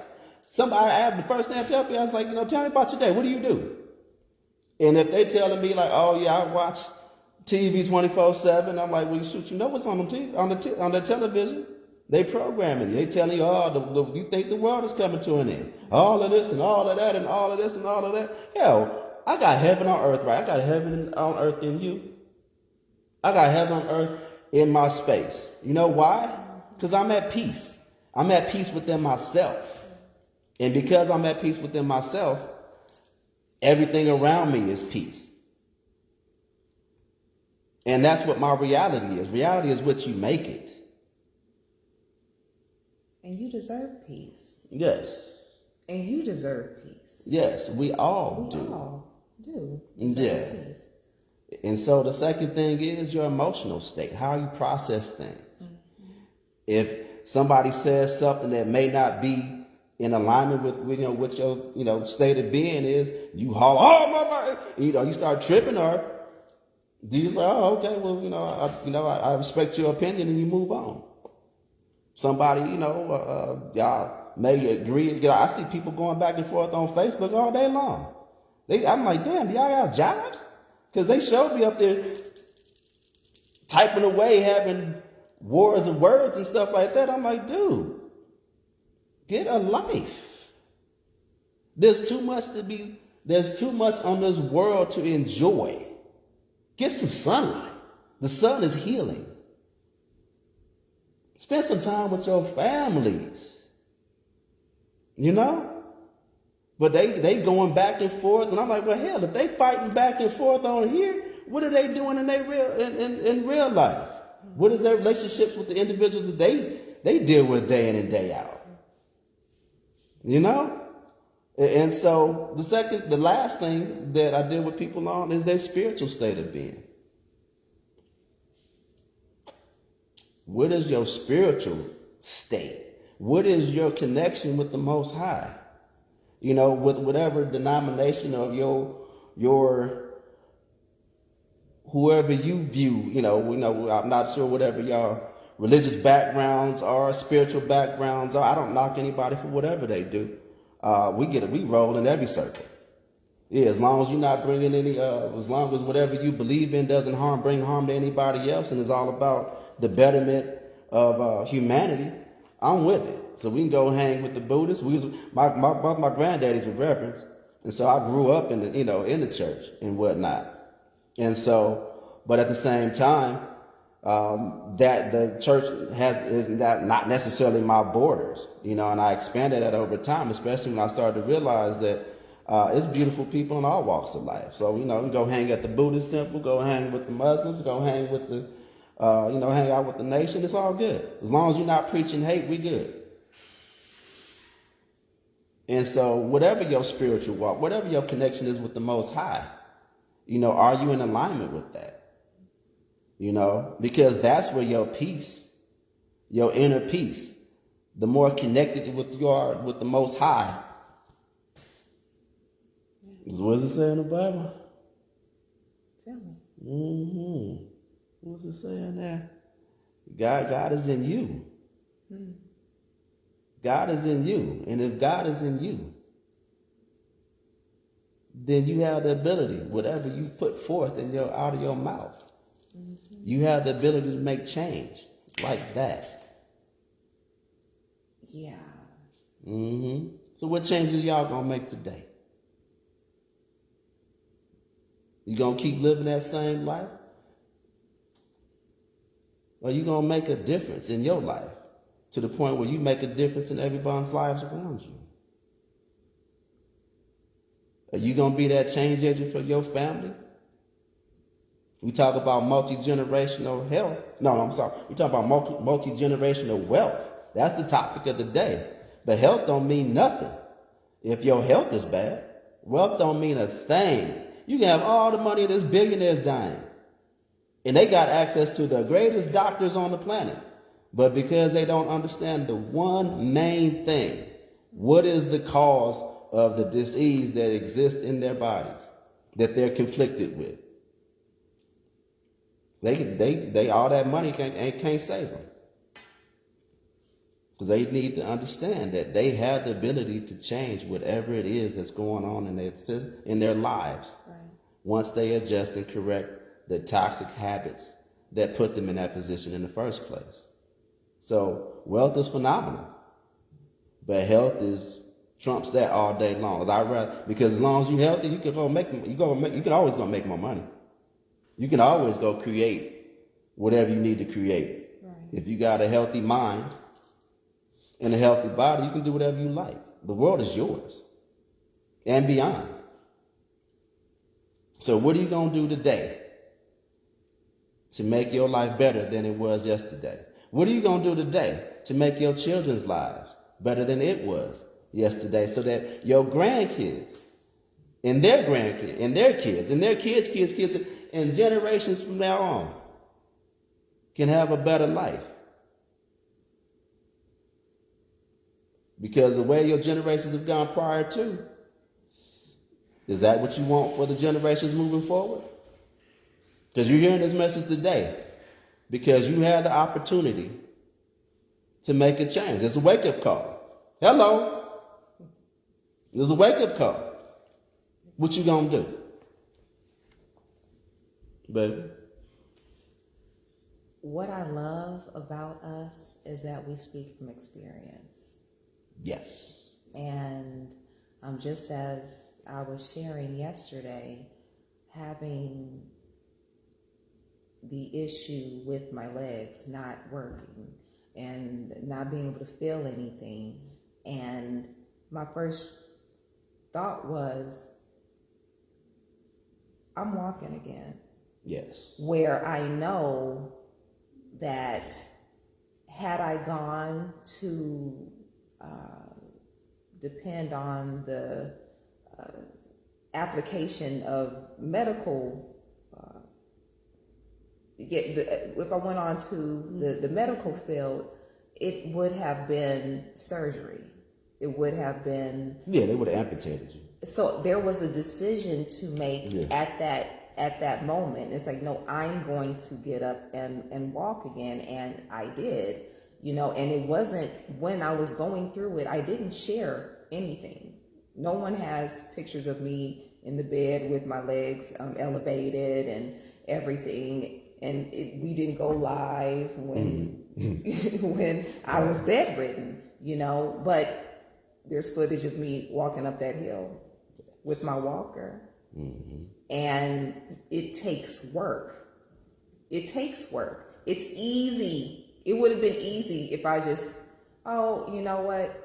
Somebody asked the first thing I tell people, I was like, tell me about your day. What do you do? And if they telling me like, oh yeah, I watch TV 24/7, I'm like, well, shoot, you know what's on the TV, on the television? They programming you. They telling you, oh, you think the world is coming to an end. All of this and all of that and all of this and all of that. Hell, I got heaven on earth, right? I got heaven on earth in you. I got heaven on earth in my space. You know why? Because I'm at peace. I'm at peace within myself. And because I'm at peace within myself, everything around me is peace. And that's what my reality is. Reality is what you make it. And you deserve peace. Yes. And you deserve peace. Yes, we all do. We all do. Yeah. Peace. And so the second thing is your emotional state, how you process things. Mm-hmm. If somebody says something that may not be in alignment with what your state of being is, you holler, oh my God, you start tripping her. You say, oh, okay, well, I respect your opinion, and you move on. Somebody, y'all may agree. I see people going back and forth on Facebook all day long. I'm like, damn, do y'all have jobs? Because they showed me up there typing away, having wars of words and stuff like that. I'm like, dude, get a life. There's too much on this world to enjoy. Get some sunlight. The sun is healing. Spend some time with your families. But they going back and forth, and I'm like, well, hell, if they fighting back and forth on here, what are they doing in real life? What is their relationships with the individuals that they deal with day in and day out? And so the last thing that I deal with people on is their spiritual state of being. What is your spiritual state? What is your connection with the Most High? With whatever denomination of your whoever you view, I'm not sure whatever y'all religious backgrounds are, spiritual backgrounds are. I don't knock anybody for whatever they do. We roll in every circle. Yeah, as long as you're not bringing as long as whatever you believe in doesn't bring harm to anybody else, and it's all about the of humanity, I'm with it. So we can go hang with the Buddhists. Both my granddaddies were reverends, and so I grew up in the church and whatnot. And so, but at the same time, that the church is not necessarily my borders, and I expanded that over time, especially when I started to realize that it's beautiful people in all walks of life. So, we go hang at the Buddhist temple, go hang with the Muslims, go hang with the hang out with the nation. It's all good. As long as you're not preaching hate, we good. And so whatever your spiritual walk, whatever your connection is with the Most High, are you in alignment with that? Because that's where your peace, your inner peace, the more connected with the Most High. What does it say in the Bible? Tell me. Mm-hmm. What's it saying there? God is in you. God is in you. And if God is in you, then you have the ability, whatever you put forth out of your mouth, you have the ability to make change like that. Yeah. Mm-hmm. So what changes y'all gonna make today? You gonna keep living that same life? Or you gonna make a difference in your life to the point where you make a difference in everybody's lives around you? Are you gonna be that change agent for your family? We talk about multi-generational health. No, I'm sorry. We talk about multi-generational wealth. That's the topic of the day. But health don't mean nothing if your health is bad. Wealth don't mean a thing. You can have all the money of this billionaires dying. And they got access to the greatest doctors on the planet. But because they don't understand the one main thing, what is the cause of the disease that exists in their bodies that they're conflicted with? They all that money can't save them. Because they need to understand that they have the ability to change whatever it is that's going on in their lives. Right. Once they adjust and correct the toxic habits that put them in that position in the first place. So wealth is phenomenal, but health trumps that all day long. Because as long as you're healthy, you can always go make more money. You can always go create whatever you need to create. Right. If you got a healthy mind and a healthy body, you can do whatever you like. The world is yours and beyond. So what are you going to do today to make your life better than it was yesterday? What are you going to do today to make your children's lives better than it was yesterday, so that your grandkids and their grandkids and their kids and their kids' and generations from now on can have a better life? Because the way your generations have gone prior to, is that what you want for the generations moving forward? Because you're hearing this message today because you had the opportunity to make a change. It's a wake-up call. Hello. It's a wake-up call. What you gonna do, baby? What I love about us is that we speak from experience. Yes. And just as I was sharing yesterday, having the issue with my legs not working and not being able to feel anything. And my first thought was, I'm walking again. Yes. Where I know that had I gone to depend on the application of medical, if I went on to the medical field, it would have been surgery. It would have been... Yeah, they would have amputated you. So there was a decision to make at that moment. It's like, no, I'm going to get up and walk again. And I did, and it wasn't, when I was going through it, I didn't share anything. No one has pictures of me in the bed with my legs elevated and everything. And we didn't go live when when I was bedridden, but there's footage of me walking up that hill with my walker. Mm-hmm. And it takes work. It takes work. It's easy. It would have been easy if I just, you know what?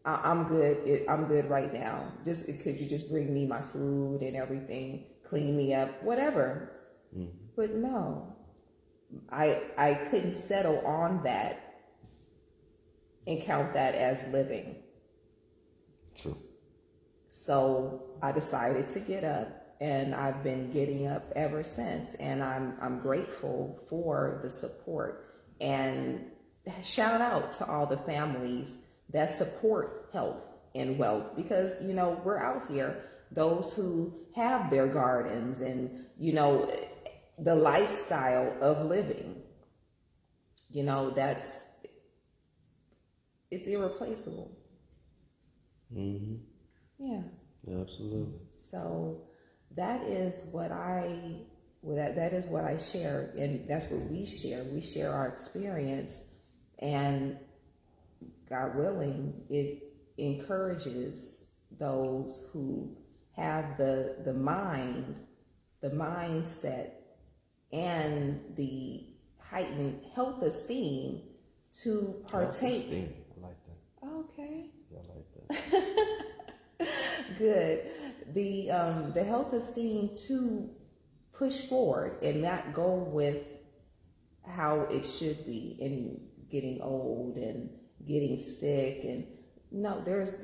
I'm good. I'm good right now. Could you just bring me my food and everything, clean me up, whatever. Mm-hmm. But no, I couldn't settle on that and count that as living. True. So I decided to get up, and I've been getting up ever since. And I'm grateful for the support, and shout out to all the families that support health and wealth, because we're out here. Those who have their gardens and, you know, the lifestyle of living. You know, it's irreplaceable. Mm-hmm. Yeah. Absolutely. So that is what that is what I share, and that's what we share. We share our experience, and God willing, it encourages those who have the mindset, and the heightened health esteem to partake. Self-esteem. I like that. Okay. Yeah, I like that. Good. The health esteem to push forward and not go with how it should be in getting old and getting sick. And no, there's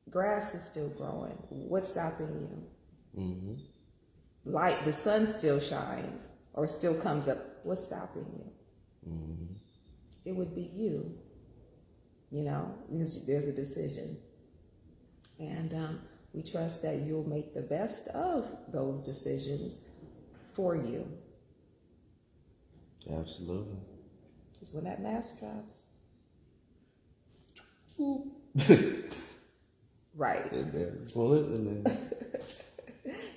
grass is still growing. What's stopping you? Mm-hmm. Light, the sun still shines or still comes up. What's stopping you? Mm-hmm. It would be you, you know, because there's a decision. And we trust that you'll make the best of those decisions for you. Absolutely. Because when that mask drops, right. And then pull it and then.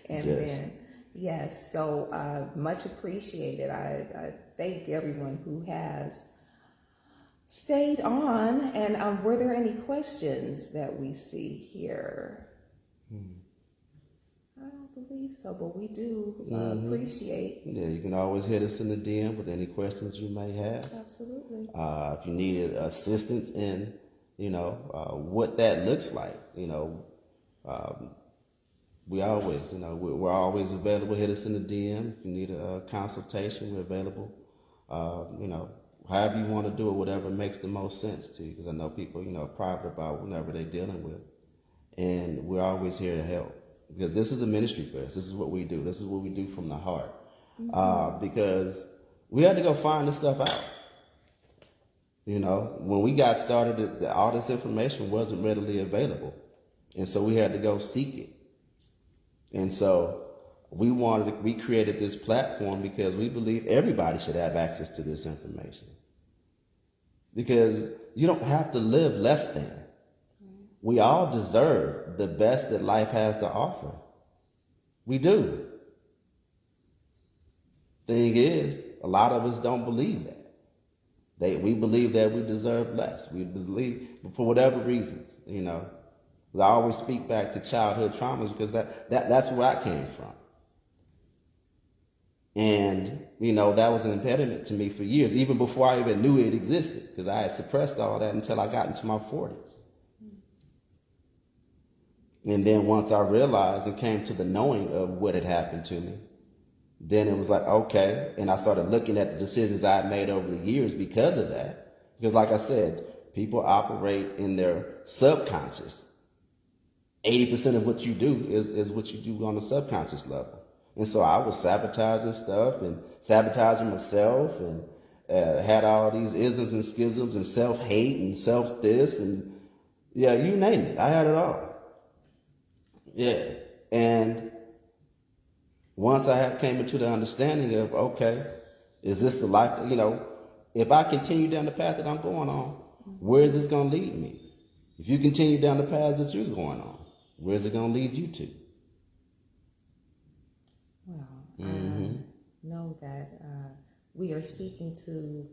And Yes. then, yes, so much appreciated. I thank everyone who has stayed on. And were there any questions that we see here? I don't believe so, but we do appreciate. Yeah, you can always hit us in the DM with any questions you may have. Absolutely. If you need assistance in, what that looks like, we always, we're always available. Hit us in the DM. If you need a consultation, we're available. However you want to do it, whatever makes the most sense to you. Because I know people, are private about whatever they're dealing with. And we're always here to help. Because this is a ministry for us. This is what we do. This is what we do from the heart. Because we had to go find this stuff out. When we got started, all this information wasn't readily available. And so we had to go seek it. And so we created this platform because we believe everybody should have access to this information. Because you don't have to live less than. We all deserve the best that life has to offer. We do. Thing is, a lot of us don't believe that. We believe that we deserve less. We believe, for whatever reasons, I always speak back to childhood traumas because that's where I came from. And, that was an impediment to me for years, even before I even knew it existed, because I had suppressed all that until I got into my 40s. And then once I realized and came to the knowing of what had happened to me, then it was like, okay. And I started looking at the decisions I had made over the years because of that. Because like I said, people operate in their subconscious. 80% of what you do is what you do on a subconscious level. And so I was sabotaging stuff and sabotaging myself and had all these isms and schisms and self-hate and self-this and yeah, you name it. I had it all. Yeah. And once I came into the understanding of, okay, is this the life, if I continue down the path that I'm going on, where is this going to lead me? If you continue down the path that you're going on, where is it going to lead you to? Well, I know that we are speaking to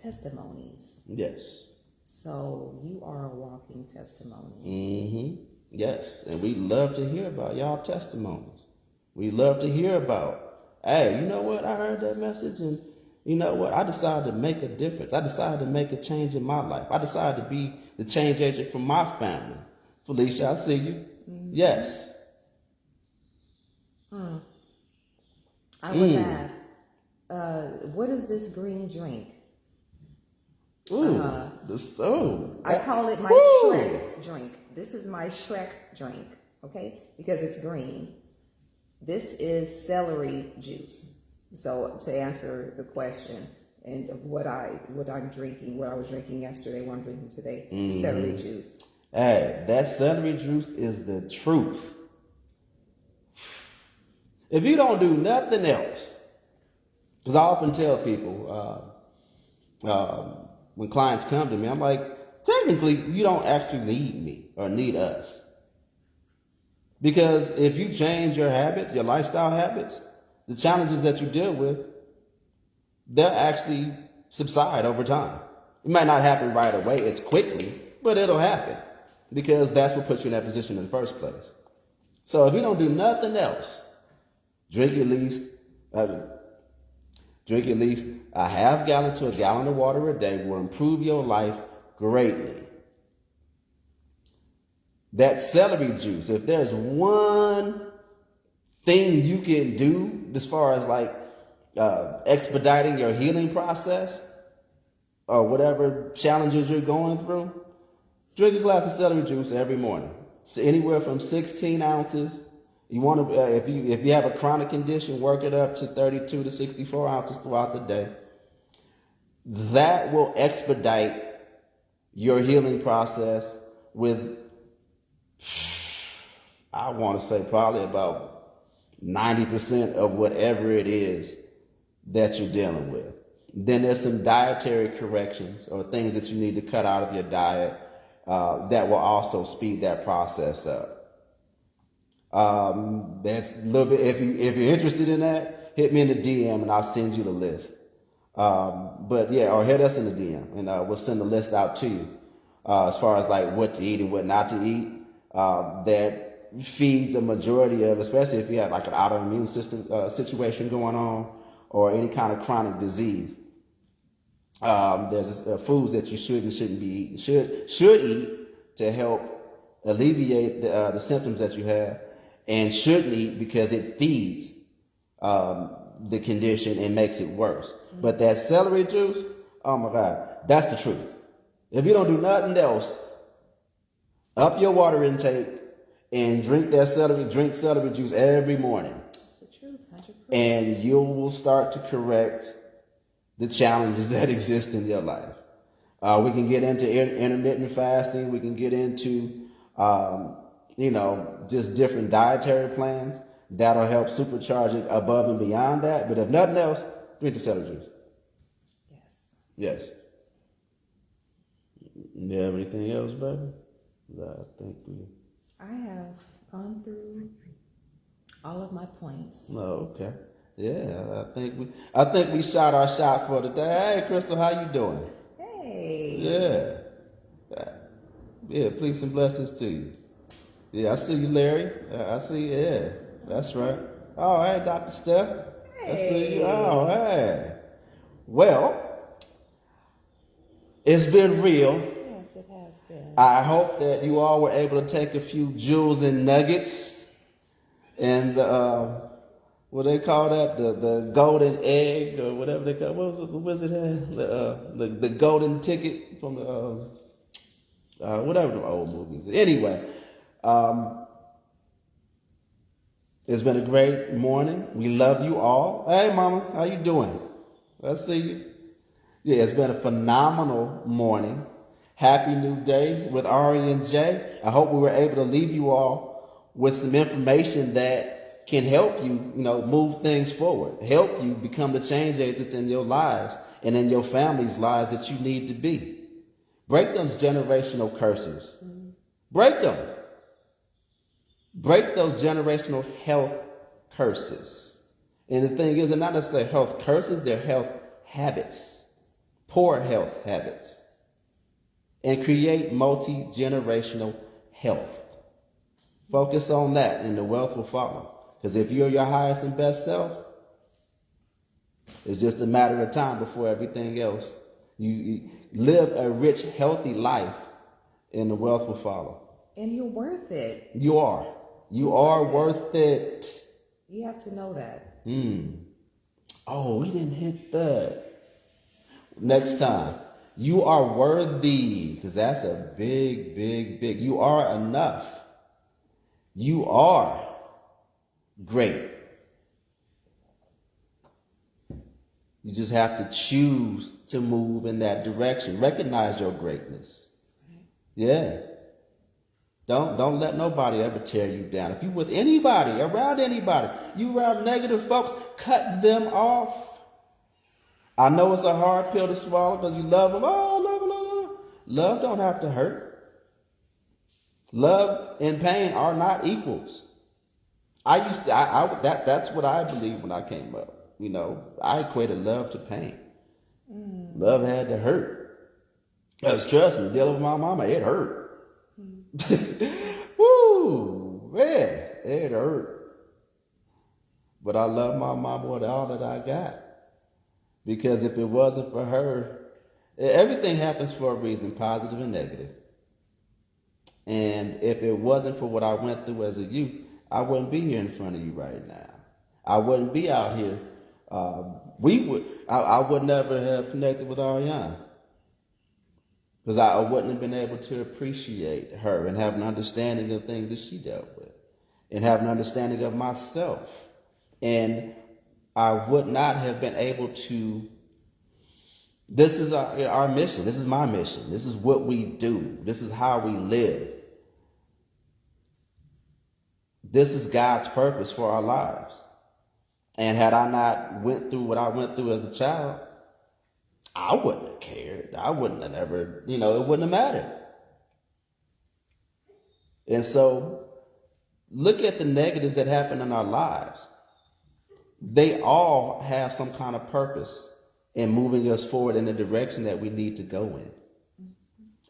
testimonies. Yes. So you are a walking testimony. Mm-hmm. Yes. And we love to hear about y'all testimonies. We love to hear about, hey, you know what? I heard that message and you know what? I decided to make a difference. I decided to make a change in my life. I decided to be the change agent for my family. Felicia, I see you. Mm-hmm. Yes. I was asked, what is this green drink? The soul. I call it my Shrek drink. This is my Shrek drink, okay? Because it's green. This is celery juice. So to answer the question and of what I'm drinking, what I was drinking yesterday, what I'm drinking today, celery juice. Hey, that celery juice is the truth. If you don't do nothing else, because I often tell people when clients come to me, I'm like, technically, you don't actually need me or need us. Because if you change your habits, your lifestyle habits, the challenges that you deal with, they'll actually subside over time. It might not happen right away, it's quickly, but it'll happen because that's what puts you in that position in the first place. So if you don't do nothing else, drink at least uh, drink at least a half gallon to a gallon of water a day will improve your life greatly. That celery juice, if there's one thing you can do as far as like expediting your healing process or whatever challenges you're going through, drink a glass of celery juice every morning. So anywhere from 16 ounces. You want to, if you have a chronic condition, work it up to 32 to 64 ounces throughout the day. That will expedite your healing process with, I want to say, probably about 90% of whatever it is that you're dealing with. Then there's some dietary corrections or things that you need to cut out of your diet that will also speed that process up. That's a little bit. If you're interested in that, hit me in the DM and I'll send you the list. But yeah, or hit us in the DM and we'll send the list out to you as far as like what to eat and what not to eat. That feeds a majority of, especially if you have like an autoimmune system situation going on or any kind of chronic disease. There's foods that you should and shouldn't be eating. Should eat to help alleviate the symptoms that you have, and shouldn't eat because it feeds the condition and makes it worse. But that celery juice, oh my God, that's the truth. If you don't do nothing else, up your water intake and drink celery juice every morning. That's the truth, 100%. And you will start to correct the challenges that exist in your life. We can get into intermittent fasting. We can get into, just different dietary plans that'll help supercharge it above and beyond that. But if nothing else, drink the celery juice. Yes. Yes. You have anything else, baby? I have gone through all of my points. Oh, okay. Yeah, I think we shot our shot for today. Hey, Crystal, how you doing? Hey. Yeah. Yeah, peace and blessings to you. Yeah, I see you, Larry. I see you. Yeah, that's right. Oh, hey, Dr. Steph. Hey. I see you. Oh, hey. Well, it's been real. Yes, it has been. I hope that you all were able to take a few jewels and nuggets and what they call that, the golden egg or whatever they call. What was it? The golden ticket from the whatever the old movies. Anyway, it's been a great morning. We love you all. Hey, Mama, how you doing? I see you. Yeah, it's been a phenomenal morning. Happy new day with Ari and J. I hope we were able to leave you all with some information that can help you, move things forward, help you become the change agents in your lives and in your family's lives that you need to be. Break those generational curses. Break them. Break those generational health curses. And the thing is, they're not necessarily health curses, they're health habits, poor health habits. And create multi-generational health. Focus on that and the wealth will follow. Because if you're your highest and best self, it's just a matter of time before everything else. You live a rich, healthy life and the wealth will follow. And you're worth it. You are. You are worth it. You have to know that. Oh, we didn't hit that. Next time. You are worthy, because that's a big, big, big. You are enough. You are great. You just have to choose to move in that direction. Recognize your greatness. Yeah. Don't let nobody ever tear you down. If you with anybody, around anybody, you around negative folks, cut them off. I know it's a hard pill to swallow because you love them. Oh, love, love, love. Love don't have to hurt. Love and pain are not equals. That's what I believed when I came up. You know, I equated love to pain. Love had to hurt. Because trust me, dealing with my mama, it hurt. Woo, man, it hurt. But I love my mama with all that I got. Because if it wasn't for her, everything happens for a reason, positive and negative. And if it wasn't for what I went through as a youth, I wouldn't be here in front of you right now. I wouldn't be out here. I would never have connected with Ariana. Because I wouldn't have been able to appreciate her and have an understanding of things that she dealt with. And have an understanding of myself. And I would not have been able to. This is our mission. This is my mission. This is what we do. This is how we live. This is God's purpose for our lives. And had I not went through what I went through as a child, I wouldn't have cared. I wouldn't have ever, it wouldn't have mattered. And so, look at the negatives that happen in our lives. They all have some kind of purpose in moving us forward in the direction that we need to go in.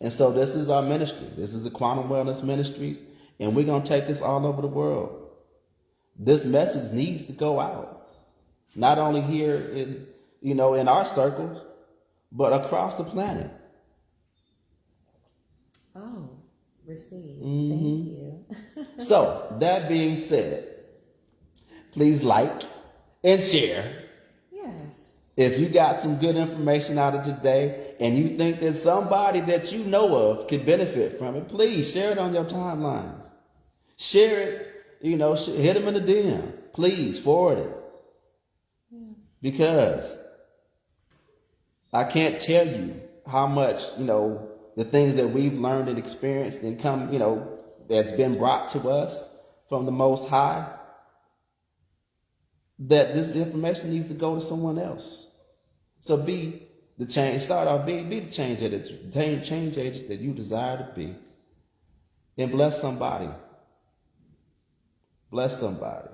And so this is our ministry. This is the Quantum Wellness Ministries. And we're going to take this all over the world. This message needs to go out. Not only here in our circles, but across the planet. Oh, receive. Thank you. So, that being said, please like and share. Yes. If you got some good information out of today and you think that somebody that you know of could benefit from it, please share it on your timelines. Share it, hit them in the DM. Please forward it. Yeah. Because I can't tell you how much, the things that we've learned and experienced and come, that's been brought to us from the Most High, that this information needs to go to someone else. So be the change. Start off, be the change agent that you desire to be. And bless somebody. Bless somebody.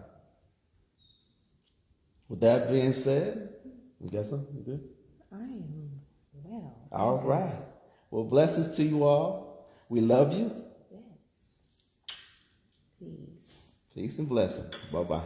With that being said, you got something? You good? I am well. All right. Well, blessings to you all. We love you. Yes. Peace. Peace and blessing. Bye-bye.